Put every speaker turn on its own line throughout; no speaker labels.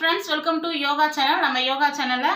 friends, welcome to yoga channel. நம்ம யோகா சேனல்ல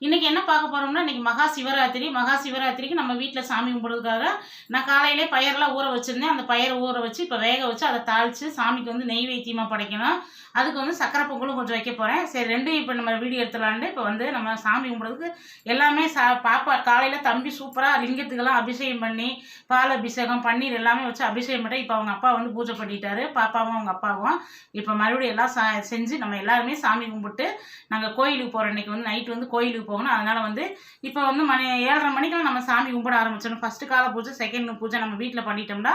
இன்னைக்கு என்ன பார்க்க போறோம்னா இன்னைக்கு மகா சிவராத்திரிக்கு நம்ம வீட்ல சாமி கும்பிடுறதுக்காக நான் காலையிலே பயர்லாம் ஊற வச்சிருந்தேன். அந்த பயரை ஊற வச்சு இப்ப வேக வச்சு அதை தாளிச்சு சாமிக்கு வந்து நெய்வேத்தியமா படைக்கணும். அதுக்கு வந்து சக்கரை பொங்கலும் கொஞ்சம் வைக்க போறேன். சரி ரெண்டையும் இப்போ நம்ம வீடியோ எடுத்துலான்னு இப்போ வந்து நம்ம சாமி கும்பிடுறதுக்கு எல்லாமே பாப்பா காலையில தம்பி சூப்பரா லிங்கத்துக்கெல்லாம் அபிஷேகம் பண்ணி பால் அபிஷேகம் பன்னீர் எல்லாமே வச்சு அபிஷேகம் பண்ணி இப்போ அவங்க அப்பா வந்து பூஜை பண்ணிட்டாரு. பாப்பாவும் அவங்க அப்பாவும் இப்போ மறுபடியும் எல்லாம் செஞ்சு நம்ம எல்லாருமே சாமி கும்பிட்டு நாங்கள் கோயிலுக்கு போகிறோம். இன்னைக்கு வந்து நைட்டு வந்து கோயிலுக்கு போகணும். அதனால வந்து இப்போ வந்து 7:30 மணிக்கெல்லாம் நம்ம சாமி கும்பிட ஆரம்பிச்சிடணும். ஃபர்ஸ்ட் கால பூஜை, செகண்ட் பூஜை நம்ம வீட்டில் பண்ணிட்டோம்னா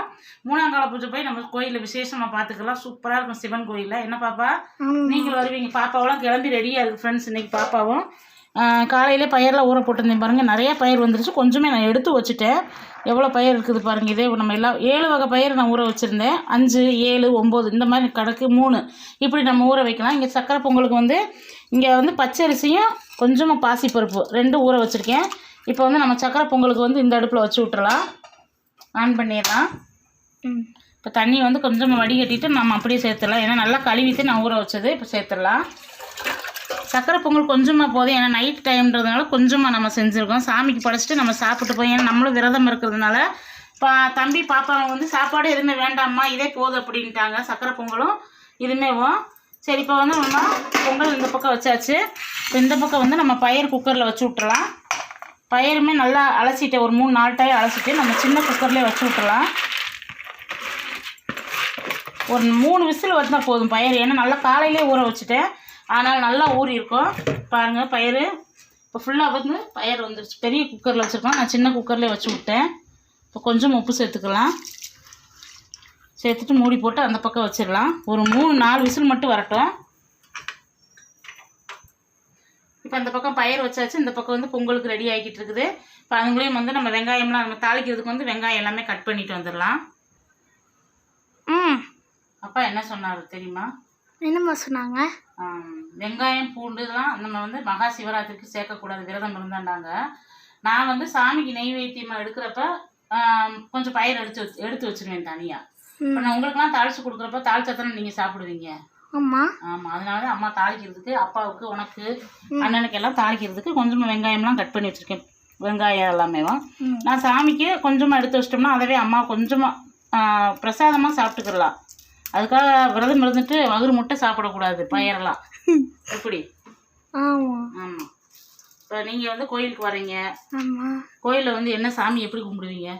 3ஆம் கால பூஜை போய் நம்ம கோயிலில் விசேஷமா பார்த்துக்கலாம். சூப்பராக இருக்கும் சிவன் கோயிலில். என்ன பாப்பா நீங்கள் வருவீங்க? பாப்பாவெல்லாம் கிளம்பி ரெடியாக இருக்குது ஃப்ரெண்ட்ஸ். இன்னைக்கு பாப்பாவும் காலையிலே பயிரெலாம் ஊற போட்டிருந்தேன் பாருங்கள். நிறைய பயிர் வந்துருச்சு. கொஞ்சமே நான் எடுத்து வச்சுட்டேன். எவ்வளோ பயிர் இருக்குது பாருங்கள். இதே நம்ம எல்லாம் 7 வகை பயிர் நான் ஊற வச்சுருந்தேன். 5, 7, 9 இந்த மாதிரி கணக்கு 3 இப்படி நம்ம ஊற வைக்கலாம். இங்கே சக்கரை பொங்கலுக்கு வந்து இங்கே வந்து பச்சரிசியும் கொஞ்சமாக பாசிப்பருப்பு 2 ஊற வச்சுருக்கேன். இப்போ வந்து நம்ம சக்கரை பொங்கலுக்கு வந்து இந்த அடுப்பில் வச்சு விட்டுறலாம். ஆன் பண்ணிடலாம். இப்போ தண்ணி வந்து கொஞ்சமாக வடிகட்டிட்டு நம்ம அப்படியே சேர்த்துடலாம். ஏன்னா நல்லா கழுவிட்டு நான் ஊற வச்சது இப்போ சேர்த்துடலாம். சக்கரை பொங்கல் கொஞ்சமாக போதும். ஏன்னா நைட் டைம்ன்றதுனால கொஞ்சமாக நம்ம செஞ்சுருக்கோம். சாமிக்கு படைச்சிட்டு நம்ம சாப்பிட்டு போய், ஏன்னா நம்மளும் விரதம் இருக்கிறதுனால தம்பி பாப்பா வந்து சாப்பாடு எதுவுமே வேண்டாம்மா இதே போதும் அப்படின்ட்டாங்க. சக்கரை பொங்கலும் இதுமேவும் சரி. இப்போ வந்து நம்ம பொங்கல் இந்த பக்கம் வச்சாச்சு. இப்போ இந்த பக்கம் வந்து நம்ம பயிர் குக்கரில் வச்சு விட்டுறலாம். பயிருமே நல்லா அலசிட்டு ஒரு 3-4 டைம் அலசிட்டு நம்ம சின்ன குக்கர்லேயே வச்சு விட்டுறலாம். ஒரு 3 விசில் வந்தால் போதும் பயிர். ஏன்னா நல்லா காலையிலே ஊற வச்சுட்டேன். ஆனால் நல்லா ஊறி இருக்கும் பாருங்கள். பயிர் இப்போ ஃபுல்லாக வந்து பயிர் வந்துருச்சு. பெரிய குக்கரில் வச்சுருக்கோம். நான் சின்ன குக்கர்லேயே வச்சு விட்டேன். இப்போ கொஞ்சம் உப்பு சேர்த்துக்கலாம். சேர்த்துட்டு மூடி போட்டு அந்த பக்கம் வச்சிடலாம். ஒரு 3-4 விசில் மட்டும் வரட்டும். இப்போ அந்த பக்கம் பயிர் வச்சாச்சு. இந்த பக்கம் வந்து பொங்கலுக்கு ரெடி ஆகிக்கிட்டு இருக்குது. இப்போ அதுங்களையும் வந்து நம்ம வெங்காயம்லாம் நம்ம தாளிக்கிறதுக்கு வந்து வெங்காயம் எல்லாமே கட் பண்ணிட்டு வந்துடலாம். அப்பா என்ன சொன்னார் தெரியுமா?
என்னம்மா சொன்னாங்க?
வெங்காயம் பூண்டுலாம் நம்ம வந்து மகா சிவராத்திரிக்கு சேர்க்கக்கூடாது, விரதம் இருந்தாண்டாங்க. நான் வந்து சாமிக்கு நெய்வேத்தியமாக எடுக்கிறப்ப கொஞ்சம் பயிர் எடுத்து வச்சிருவேன் தனியாக. இப்போ நான் உங்களுக்குலாம் தாளித்து கொடுக்குறப்ப தாளிச்சாத்தானே நீங்கள் சாப்பிடுவீங்க. ஆமாம், அதனால தான் அம்மா தாளிக்கிறதுக்கு அப்பாவுக்கு உனக்கு அண்ணனுக்கு எல்லாம் தாளிக்கிறதுக்கு கொஞ்சமாக வெங்காயம்லாம் கட் பண்ணி வச்சுருக்கேன். வெங்காயம் எல்லாமே நான் சாமிக்கு கொஞ்சமாக எடுத்து வச்சிட்டோம்னா அதவே அம்மா கொஞ்சமாக பிரசாதமாக சாப்பிட்டுக்கலாம். அதுக்காக விரதம் இருந்துட்டு வகுறு முட்டை சாப்பிடக்கூடாது பயிரெல்லாம். எப்படி? ஆமாம். இப்போ நீங்கள் வந்து கோயிலுக்கு வரீங்க. கோயிலில் வந்து என்ன சாமி எப்படி கும்பிடுவீங்க?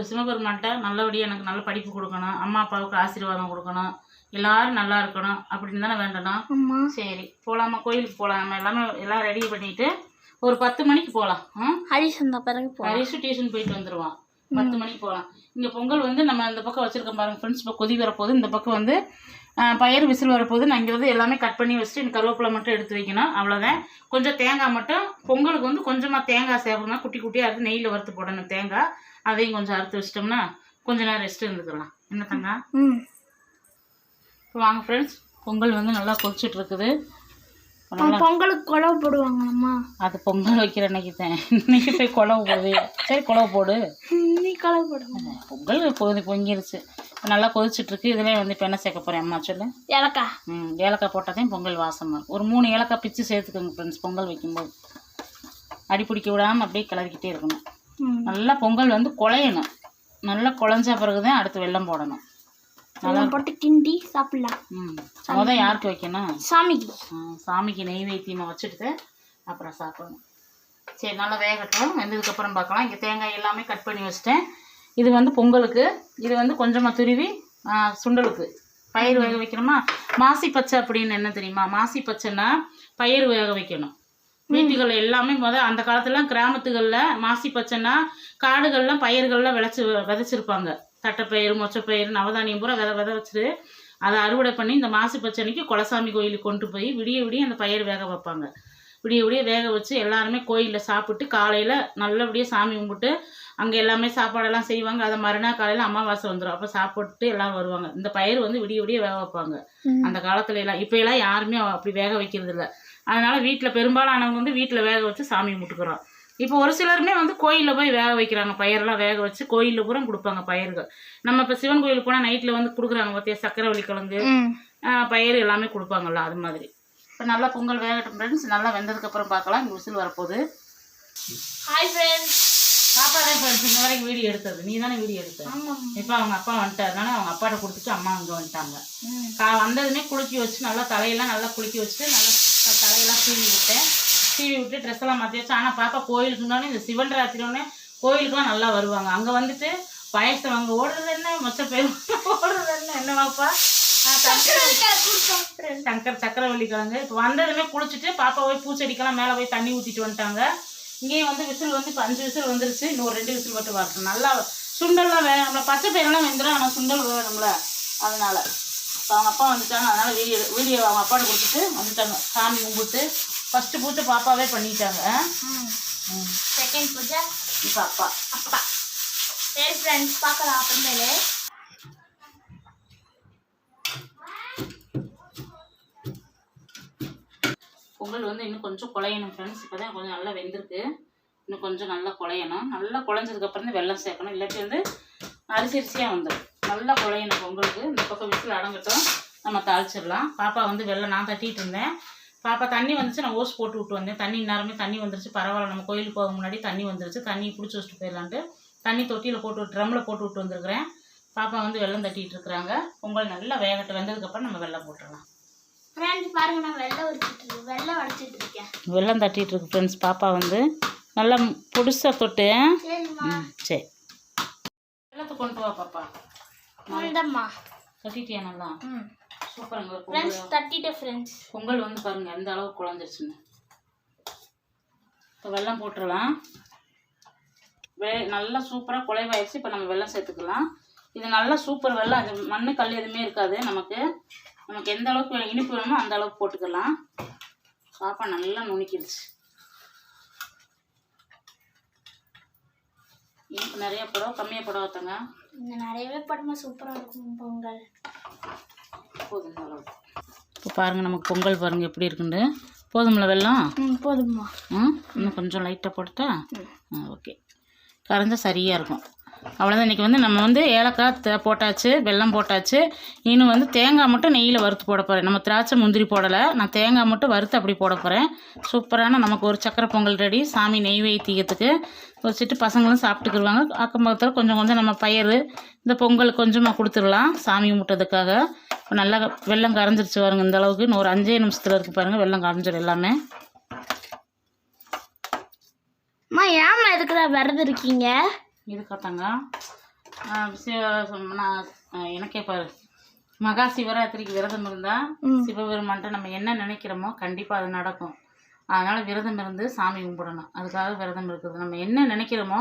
சிவபெருமான்கிட்ட நல்லபடியாக எனக்கு நல்ல படிப்பு கொடுக்கணும், அம்மா அப்பாவுக்கு ஆசீர்வாதம் கொடுக்கணும், எல்லாரும் நல்லா இருக்கணும் அப்படின்னு தானே வேண்டணும். சரி போகலாமா? கோயிலுக்கு போகலாம். நம்ம எல்லாம் ரெடி பண்ணிட்டு ஒரு 10 மணிக்கு போகலாம்.
ஹரிஷ் வந்த பிறகு
ஹரிஷு டியூஷன் போயிட்டு வந்துடுவான். 10 மணிக்கு போகலாம். இங்கே பொங்கல் வந்து நம்ம இந்த பக்கம் வச்சுருக்கோம் பாருங்கள் ஃப்ரெண்ட்ஸ். இப்போ கொதி வரப்போகுது. இந்த பக்கம் வந்து பயிர் விசில் வரப்போகுது. நான் இங்கே வந்து எல்லாமே கட் பண்ணி வச்சுட்டு இந்த கருவேப்பிலை மட்டும் எடுத்து வைக்கணும். அவ்வளோதான். கொஞ்சம் தேங்காய் மட்டும் பொங்கலுக்கு வந்து கொஞ்சமாக தேங்காய் சேர்க்கணும். குட்டி குட்டியாக அறுத்து நெய்யில் வறுத்து போடணும் தேங்காய். அதையும் கொஞ்சம் அறுத்து வச்சிட்டோம்னா கொஞ்சம் நேரம் ரெஸ்ட் இருந்துக்கலாம். என்ன தங்கா? இப்போ வாங்க ஃப்ரெண்ட்ஸ், பொங்கல் வந்து நல்லா கொதிச்சுட்டு இருக்குது.
பொங்கலுக்கு குழவு போடுவாங்க அம்மா.
அது பொங்கல் வைக்கிற அன்னைக்கு தான். இன்னைக்கு போய் குழவு போடு. சரி குழவு போடு.
நீ குழவு போடுங்க.
பொங்கல் பொங்கிருச்சு. நல்லா கொதிச்சுட்ருக்கு. இதுலேயே வந்து இப்போ என்ன சேர்க்க போகிறேன் அம்மா சொல்லு?
ஏலக்காய்.
ஏலக்காய் போட்டால் பொங்கல் வாசமாக இருக்கும். ஒரு 3 ஏலக்காய் பிச்சு சேர்த்துக்கோங்க ஃப்ரெண்ட்ஸ். பொங்கல் வைக்கும்போது அடி பிடிக்க விடாமல் அப்படியே கிளறிக்கிட்டே இருக்கணும். நல்லா பொங்கல் வந்து குழையணும். நல்லா குழஞ்ச பிறகு தான் அடுத்து வெல்லம் போடணும். நல்லா
போட்டு கிண்டி சாப்பிடலாம்.
முதல் யாருக்கு வைக்கணும்?
சாமிக்கு.
சாமிக்கு நெய்வேத்தியமாக வச்சுட்டு அப்புறம் சாப்பிடணும். சரி நல்லா வேகட்டும். வெந்ததுக்கப்புறம் பார்க்கலாம். இங்கே தேங்காய் எல்லாமே கட் பண்ணி வச்சுட்டேன். இது வந்து பொங்கலுக்கு. இது வந்து கொஞ்சமாக துருவி சுண்டலுக்கு பயிர் வேக வைக்கணுமா? மாசி பச்சை அப்படின்னு என்ன தெரியுமா? மாசி பச்சைன்னா பயிர் வேக வைக்கணும். வீட்டுகள் எல்லாமே அந்த காலத்துலாம் கிராமத்துகளில் மாசி பச்சைன்னா காடுகள்லாம் பயிர்கள்லாம் விதைச்சிருப்பாங்க. தட்டைப்பயிறு, மொச்சப்பயிறு, நவதானியம் பூரா விதை வச்சுட்டு அதை அறுவடை பண்ணி இந்த மாசி பச்சனைக்கு குலசாமி கோயிலுக்கு கொண்டு போய் விடிய அந்த பயிர் வேக வைப்பாங்க. விடிய வேக வச்சு எல்லாருமே கோயிலில் சாப்பிட்டு காலையில் நல்லபடியாக சாமி கும்பிட்டு அங்கே எல்லாமே சாப்பாடெல்லாம் செய்வாங்க. அதை மறுநாள் காலையில் அமாவாசை வந்துடும். அப்போ சாப்பிட்டு எல்லாம் வருவாங்க. இந்த பயிர் வந்து விடிய வேக வைப்பாங்க அந்த காலத்துல எல்லாம். இப்போ எல்லாம் யாருமே அப்படி வேக வைக்கிறது இல்லை. அதனால் வீட்டில் பெரும்பாலானவங்க வந்து வீட்டில் வேக வச்சு சாமி கும்பிட்டுக்கிறோம். இப்போ ஒரு சிலருமே வந்து கோயிலில் போய் வேக வைக்கிறாங்க. பயிரெல்லாம் வேக வச்சு கோயிலில் பூரா கொடுப்பாங்க பயிர்கள். நம்ம இப்போ சிவன் கோயிலுக்கு போனால் நைட்டில் வந்து கொடுக்குறாங்க பார்த்தியா? சக்கரவள்ளி கிழங்கு பயிறு எல்லாமே கொடுப்பாங்கள்ல அது மாதிரி. இப்போ நல்லா பொங்கல் வேகட்டும் ஃப்ரெண்ட்ஸ். நல்லா வெந்ததுக்கப்புறம் பார்க்கலாம். இங்கே விசில் வரப்போகுது.
Hi friends.
பாப்பா தான் ஃப்ரெண்ட்ஸ் இந்த வரைக்கும் வீடியோ எடுத்தது. நீ தானே வீடியோ எடுத்த. இப்போ அவங்க அப்பா வந்துட்டாருனால அவங்க அப்பாட்ட கொடுத்துட்டு அம்மா இங்கே வந்துட்டாங்க. வந்ததுமே குளிக்கி வச்சு நல்லா தலையெல்லாம் நல்லா குளிக்கி வச்சுட்டு நல்லா தலையெல்லாம் சீவி விட்டு ட்ரெஸ் எல்லாம் மாற்றி வச்சு. ஆனால் பாப்பா கோயிலுக்குனாலும் இந்த சிவன் ராத்திரியோடனே கோயிலுக்குலாம் நல்லா வருவாங்க. அங்கே வந்துட்டு பாயசம் அங்கே ஓடுறது என்ன மொச்ச பேர் ஓடுறது என்ன பாப்பா சக்கரவள்ளி கிழங்கு. இப்போ வந்ததுமே குளிச்சுட்டு பாப்பா போய் பூச்செடிக்கெல்லாம் மேலே போய் தண்ணி ஊற்றிட்டு வந்துட்டாங்க. இங்கேயும் வந்து விசில் வந்து இப்போ 5 விசில் வந்துருச்சு. இன்னும் 2 விசில் மட்டும் வரட்டும். நல்லா சுண்டல்லாம் நம்மள பச்சை பயிரெல்லாம் வெந்துடும். ஆனால் சுண்டல் வேணும்ல அதனால. இப்போ அவங்க அப்பா வந்துட்டாங்க. அதனால் வீடியோ அவங்க அப்பாட்ட கொடுத்துட்டு வந்துட்டாங்க. சாமி கும்பிட்டு ஃபஸ்ட்டு பூஜை பாப்பாவே பண்ணிட்டாங்க.
செகண்ட் பூஜை
இப்போ அப்பா.
சரி ஃப்ரெண்ட்ஸ் பார்க்கலாம் அப்புறமேலே.
பொங்கல் வந்து இன்னும் கொஞ்சம் குழையணும் ஃப்ரெண்ட்ஸ். இப்போ தான் கொஞ்சம் நல்லா வெந்திருக்கு. இன்னும் கொஞ்சம் நல்லா குழையணும். நல்லா குழஞ்சதுக்கப்புறம் தான் வெல்லம் சேர்க்கணும். இல்லாட்டி வந்து அரிசியாக வந்துடும். நல்லா குழையணும் பொங்கலுக்கு. இந்த பக்கம் விசில் அடங்கட்டும். நம்ம தாளிச்சிடலாம். பாப்பா வந்து வெல்லம் நான் தட்டிகிட்டு இருந்தேன். பாப்பா தண்ணி வந்துச்சு. நான் ஓஸ் போட்டு விட்டு வந்தேன். தண்ணி நேரமே தண்ணி வந்துருச்சு. பரவாயில்ல நம்ம கோயிலுக்கு போக முன்னாடி தண்ணி வந்துருச்சு. தண்ணி பிடிச்சி வச்சுட்டு போயிடலான்ட்டு தண்ணி தொட்டியில் போட்டு ட்ரம்மில் போட்டு விட்டு வந்துருக்குறேன். பாப்பா வந்து வெல்லம் தட்டிகிட்டு இருக்கிறாங்க. பொங்கல் நல்லா வேகட்டு வெந்ததுக்கப்புறம் நம்ம வெல்லம் போட்டுடலாம்.
ஃப்ரெண்ட்ஸ் பாருங்க நான் வெல்லம் வடிச்சிட்டு இருக்கேன்.
வெல்லம் தட்டிகிட்டு இருக்கு ஃப்ரெண்ட்ஸ். பாப்பா வந்து நல்லா பொடிசா தொட்டு. சரி வெள்ளத்தை கொண்டு வா பாப்பா. தட்டிட்டியா நல்லா? சூப்பருங்க
ஃப்ரெண்ட்ஸ் தட்டிட்டேன் ஃப்ரெண்ட்ஸ்.
பொங்கல் வந்து பாருங்க எந்த அளவுக்கு குழஞ்சிருச்சுன்னு. இப்போ வெல்லம் போட்டுடலாம். நல்லா சூப்பராக குழைவாயிடுச்சு. இப்போ நம்ம வெல்லம் சேர்த்துக்கலாம். இது நல்லா சூப்பர் வெல்லம். அது மண்ணு கல் எதுவுமே இருக்காது. நமக்கு எந்த அளவுக்கு இனிப்பு வேணுமோ அந்த அளவுக்கு போட்டுக்கலாம். பாப்பா நல்லா நுணுக்கிடுச்சு. இனிப்பு நிறைய போட கம்மியாக போட வைத்தங்க.
நிறையவே போடுமா சூப்பராக இருக்கும் பொங்கல்.
போதும் இந்த அளவுக்கு. இப்போ பாருங்கள் நமக்கு பொங்கல் பாருங்கள் எப்படி இருக்குண்டு. போதும்ல வெல்லம்?
போதுமா.
இன்னும் கொஞ்சம் லைட்டாக போட்டுட்டா ஓகே. கரைஞ்சால் சரியாக இருக்கும். அவ்வளோதான். இன்றைக்கி வந்து நம்ம வந்து ஏலக்காய் போட்டாச்சு, வெல்லம் போட்டாச்சு. இன்னும் வந்து தேங்காய் மட்டும் நெய்யில் வறுத்து போட போகிறேன். நம்ம திராட்சை முந்திரி போடலை. நான் தேங்காய் மட்டும் வறுத்து அப்படி போட போகிறேன். சூப்பரான நமக்கு ஒரு சக்கரை பொங்கல் ரெடி. சாமி நெய்வேத்தியத்துக்கு வச்சுட்டு பசங்களும் சாப்பிட்டுக்குருவாங்க. அக்கம் பக்கத்தில் கொஞ்சம் கொஞ்சம் நம்ம பயிறு இந்த பொங்கல் கொஞ்சமாக கொடுத்துடலாம் சாமி கும்பிட்டதுக்காக. இப்போ நல்லா வெல்லம் கரைஞ்சிருச்சு பாருங்க இந்த அளவுக்கு. இன்னும் ஒரு 5 நிமிஷத்தில் இருக்குது பாருங்கள் வெல்லம் கரைஞ்சிடும் எல்லாமே.
அம்மா ஏம்மா எதுக்குடா விரதம் இருக்கீங்க?
இது காத்தாங்க எனக்கே பாரு. மகா சிவராத்திரிக்கு விரதம் இருந்தால் சிவபெருமான்ட்ட நம்ம என்ன நினைக்கிறோமோ கண்டிப்பாக அது நடக்கும். அதனால் விரதம் இருந்து சாமி கும்பிடணும். அதுக்காக விரதம் இருக்குது. நம்ம என்ன நினைக்கிறோமோ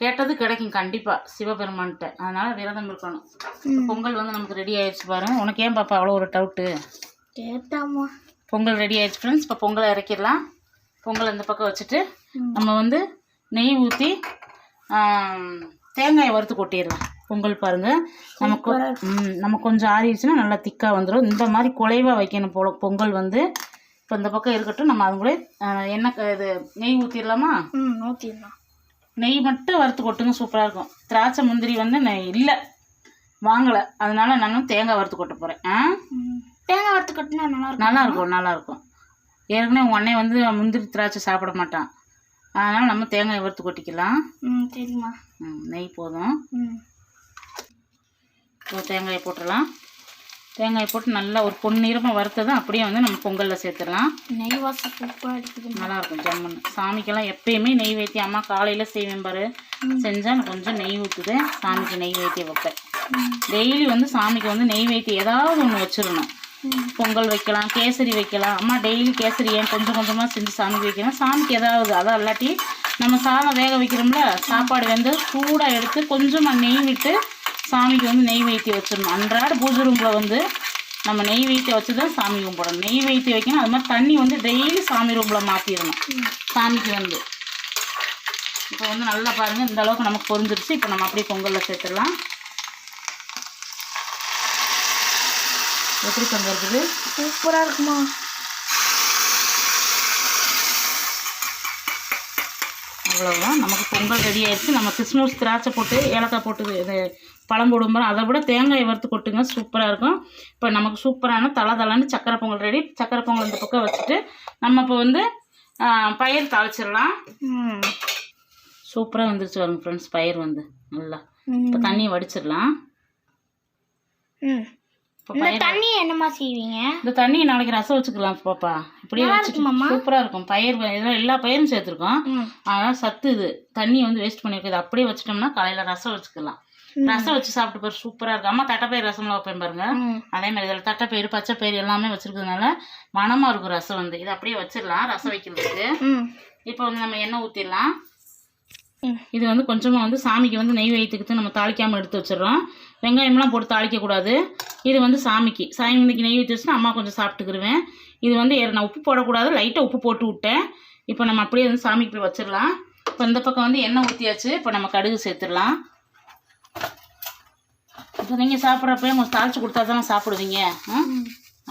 கேட்டது கிடைக்கும் கண்டிப்பாக சிவபெருமான்கிட்ட. அதனால் விரதம் இருக்கணும். பொங்கல் வந்து நமக்கு ரெடி ஆயிடுச்சு பாருங்க. உனக்கு ஏன் பாப்பா அவ்வளோ ஒரு டவுட்டு?
கேட்டாமா
பொங்கல் ரெடி ஆயிடுச்சு ஃப்ரெண்ட்ஸ். இப்போ பொங்கலை இறக்கிடலாம். பொங்கல் இந்த பக்கம் வச்சுட்டு நம்ம வந்து நெய் ஊற்றி தேங்காயை வறுத்து கொட்டிடலாம். பொங்கல் பாருங்கள் நம்ம கொஞ்சம் ஆறிடுச்சுன்னா நல்லா திக்காக வந்துடும். இந்த மாதிரி குலைவாக வைக்கணும் பொங்கல் வந்து. இப்போ இந்த பக்கம் இருக்கட்டும். நம்ம அது கூட எண்ணெய் இது நெய் ஊற்றிடலாமா?
ஊற்றிடலாம்.
நெய் மட்டும் வறுத்து கொட்டுங்க சூப்பராக இருக்கும். திராட்சை முந்திரி வந்து இல்லை வாங்கலை. அதனால நான் தேங்காய் வறுத்து கொட்ட போகிறேன்.
தேங்காய் வறுத்து கொட்டினா
நல்லாயிருக்கும். நல்லாயிருக்கும். ஏற்கனவே உங்கள் அண்ணன் வந்து முந்திரி திராட்சை சாப்பிட மாட்டான். அதனால் நம்ம தேங்காய் வறுத்து கொட்டிக்கலாம்.
சரிம்மா.
நெய் போதும். தேங்காயை போட்டுடலாம். தேங்காய் போட்டு நல்லா ஒரு பொன்னிறமாக வறுத்ததும் அப்படியே வந்து நம்ம பொங்கலில் சேர்த்துடலாம்.
நெய் வாசம் சூப்பராக இருக்குது.
நல்லாயிருக்கும் ஜம்முன்னு. சாமிக்கெல்லாம் எப்பயுமே நெய் வைத்தி அம்மா காலையில் செய்வேன் பாரு. செஞ்சால் நான் கொஞ்சம் நெய் ஊற்றுது. சாமிக்கு நெய் வைத்தியம் வைப்பேன். டெய்லி வந்து சாமிக்கு வந்து நெய் வைத்தியம் ஏதாவது ஒன்று வச்சிடணும். பொங்கல் வைக்கலாம், கேசரி வைக்கலாம். அம்மா டெய்லி கேசரி ஏன் கொஞ்சம் கொஞ்சமாக செஞ்சு சாமிக்கு வைக்கலாம். சாமிக்கு ஏதாவது அதான் இல்லாட்டி நம்ம சாதம் வேக வைக்கிறோம்ல சாப்பாடு வந்து சூடாக எடுத்து கொஞ்சமாக நெய் விட்டு சாமிக்கு வந்து நெய் வைத்தியம் வச்சிடணும். அன்றாட பூஜை ரூமில் வந்து நம்ம நெய் வைத்தியம் வச்சு தான் சாமி கும்பிடணும். நெய் வைத்தியம் வைக்கணும். அது மாதிரி தண்ணி வந்து டெய்லி சாமி ரூமில் மாற்றிடணும் சாமிக்கு வந்து. இப்போ வந்து நல்லா பாருங்கள் இந்த அளவுக்கு நமக்கு பொரிஞ்சிருச்சு. இப்போ நம்ம அப்படியே பொங்கலில் சேர்த்துடலாம். எப்படி பொங்கல் இருக்குது?
சூப்பராக இருக்குமா.
அவ்வளோதான் நமக்கு பொங்கல் ரெடி ஆயிடுச்சு. நம்ம கிறிஸ்மஸ் திராட்சை போட்டு ஏலக்காய் போட்டு இது பழம் போடும்போது அதை விட தேங்காயை வறுத்து கொட்டுங்க, சூப்பராக இருக்கும். இப்போ நமக்கு சூப்பரான தலை சக்கரை பொங்கல் ரெடி. சக்கரை பொங்கல் இந்த பக்கம் வச்சுட்டு நம்ம இப்போ வந்து பயிர் தாளிச்சிடலாம். சூப்பராக வந்துருச்சு வருங்க ஃப்ரெண்ட்ஸ் பயிர் வந்து நல்லா. இப்போ தண்ணியை வடிச்சிடலாம்.
தண்ணி என்னமா செய்வீங்க?
இந்த தண்ணியை நாளைக்கு ரசம் வச்சுக்கலாம் பாப்பா. இப்படியே வச்சுட்டு சூப்பராக இருக்கும். பயிர் இதெல்லாம் எல்லா பயிரும் சேர்த்துருக்கோம், அதனால் சத்து. இது தண்ணி வந்து வேஸ்ட் பண்ணியிருக்குது. அப்படியே வச்சுட்டோம்னா காலையில் ரசம் வச்சுக்கலாம். ரசம் வச்சு சாப்பிட்டு பாரு, சூப்பராக இருக்கும். அம்மா தட்டைப்பயிர் ரசம்லாம் வைப்பேன் பாருங்க, அதே மாதிரி இதில் தட்டைப்பயிறு பச்சைப்பயிறு எல்லாமே வச்சுருக்கிறதுனால மனமாக இருக்கும் ரசம் வந்து. இதை அப்படியே வச்சிடலாம் ரசம் வைக்கிறதுக்கு. இப்போ வந்து நம்ம எண்ணெய் ஊற்றிடலாம். இது வந்து கொஞ்சமாக வந்து சாமிக்கு வந்து நெய் வைத்துக்கிட்டு நம்ம தாளிக்காமல் எடுத்து வச்சிடறோம். வெங்காயம்லாம் போட்டு தாளிக்கக்கூடாது. இது வந்து சாமிக்கு இன்னைக்கு நெய் ஊற்றி வச்சுன்னா அம்மா கொஞ்சம் சாப்பிட்டுக்கிருவேன். இது வந்து நான் உப்பு போடக்கூடாது, லைட்டாக உப்பு போட்டு விட்டேன். இப்போ நம்ம அப்படியே வந்து சாமிக்கு போய் வச்சிடலாம். இப்போ இந்த பக்கம் வந்து எண்ணெய் ஊற்றியாச்சு. இப்போ நம்ம கடுகு சேர்த்துடலாம். இப்போ நீங்கள் சாப்பிட்றப்ப கொஞ்சம் தாளிச்சு கொடுத்தா தானே சாப்பிடுவீங்க,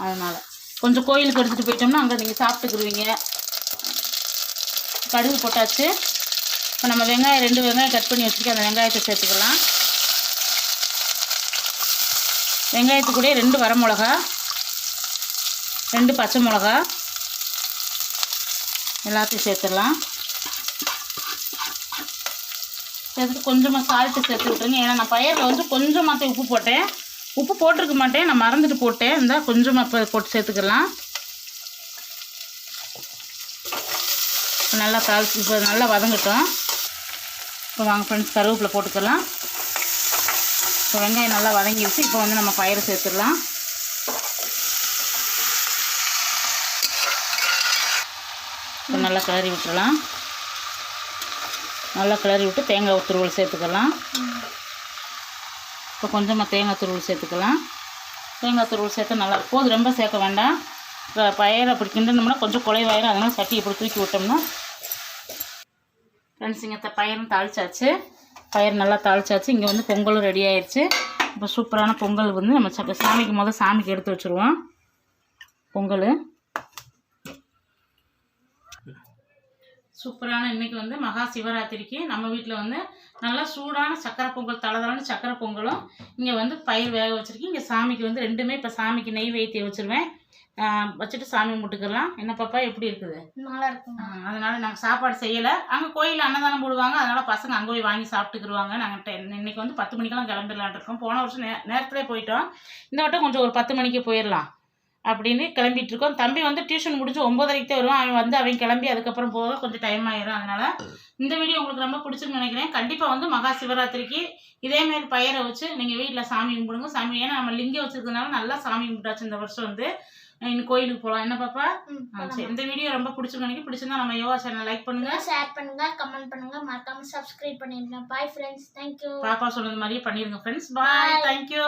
அதனால் கொஞ்சம் கோயிலுக்கு எடுத்துகிட்டு போயிட்டோம்னா அங்கே நீங்கள் சாப்பிட்டுக்குருவீங்க. கடுகு போட்டாச்சு. இப்போ நம்ம வெங்காயம் 2 வெங்காயம் கட் பண்ணி வச்சுருக்கேன், அந்த வெங்காயத்தை சேர்த்துக்கலாம். வெங்காயத்துக்கு கூட 2 வரமிளகா, 2 பச்சை மிளகா எல்லாத்தையும் சேர்த்துடலாம். சேர்த்துட்டு கொஞ்சமாக சால்ட்டு சேர்த்து விட்டுருங்க. ஏன்னா நான் பயிரில் வந்து கொஞ்சமாக உப்பு போட்டேன், உப்பு போட்டிருக்க மாட்டேன், நான் மறந்துட்டு போட்டேன். இருந்தால் கொஞ்சமாக இப்போ போட்டு சேர்த்துக்கலாம். நல்லா தாளிச்சு இப்போ நல்லா வதங்கட்டும். இப்போ வாங்க ஃப்ரெண்ட்ஸ் கருவேப்பிலை போட்டுக்கலாம். இப்போ வெங்காயம் நல்லா வதங்கிடுச்சு. இப்போ வந்து நம்ம பயிரை சேர்த்துடலாம். இப்போ நல்லா கிளறி விட்டுடலாம். நல்லா கிளறி விட்டு தேங்காய் துருவல் சேர்த்துக்கலாம். இப்போ கொஞ்சமாக தேங்காய் துருவல் சேர்த்துக்கலாம். தேங்காய் துருவல் சேர்த்தா நல்லா போது, ரொம்ப சேர்க்க வேண்டாம். இப்போ பயிரை அப்படி கிண்டணும்னா கொஞ்சம் குலைவாயிரும், அதனால் சட்டி இப்படி தூக்கி விட்டோம்னா. ஃப்ரெண்ட்ஸ் இங்கே பயிரும் தாளிச்சாச்சு, பயிர் நல்லா தாளிச்சாச்சு. இங்கே வந்து பொங்கலும் ரெடி ஆயிடுச்சு. இப்போ சூப்பரான பொங்கல் வந்து நம்ம சாமிக்கு சாமிக்கு எடுத்து வச்சுருவோம். பொங்கல் சூப்பரான இன்றைக்கி வந்து மகா சிவராத்திரிக்கு நம்ம வீட்டில் வந்து நல்லா சூடான சக்கரை பொங்கல், தலை சக்கரை பொங்கலும் இங்கே வந்து பயிர் வேக வச்சுருக்கேன். இங்கே சாமிக்கு வந்து ரெண்டுமே இப்போ சாமிக்கு நெய் வைத்தியம் வச்சுருவேன். வச்சுட்டு சாமி கும்பிட்டுக்கலாம். என்ன பாப்பா எப்படி இருக்குது?
நல்லா இருக்கும்.
அதனால் நாங்கள் சாப்பாடு செய்யலை. அங்கே கோயிலில் அன்னதானம் போடுவாங்க, அதனால் பசங்க அங்கே போய் வாங்கி சாப்பிட்டுக்குருவாங்க. நாங்கள் இன்றைக்கி வந்து 10 மணிக்கெல்லாம் கிளம்பிடலான் இருக்கோம். போன வருஷம் நேரத்துலேயே போயிட்டோம். இந்த வட்டம் கொஞ்சம் ஒரு 10 மணிக்கு போயிடலாம் அப்படின்னு கிளம்பிட்டு இருக்கோம். தம்பி வந்து டியூஷன் முடிஞ்சு 9:30க்கு தான் வருவான். அவன் கிளம்பி அதுக்கப்புறம் போக கொஞ்சம் டைம் ஆயிடும். அதனால் இந்த வீடியோ உங்களுக்கு ரொம்ப பிடிச்சுன்னு நினைக்கிறேன். கண்டிப்பாக வந்து மகா சிவராத்திரிக்கு இதேமாரி பயிரை வச்சு நீங்கள் வீட்டில் சாமி கும்பிடுங்க. சாமி ஏன்னா நம்ம லிங்கம் வச்சுருக்கனால நல்லா சாமி கும்பிட்டாச்சு இந்த வருஷம் வந்து. இன்னும் கோயிலுக்கு போகலாம். என்ன பாப்பா? சரி, இந்த வீடியோ ரொம்ப பிடிச்சிருக்கு. பிடிச்சிருந்தா நம்ம யோகா சேனல் லைக் பண்ணுங்க,
ஷேர் பண்ணுங்க, கமெண்ட் பண்ணுங்க, மறக்காம சப்ஸ்கிரைப் பண்ணிடுங்க. Bye friends, thank you.
பாப்பா சொன்னது மாதிரியே பண்ணிருங்க ஃப்ரெண்ட்ஸ். பாய், தேங்க்யூ.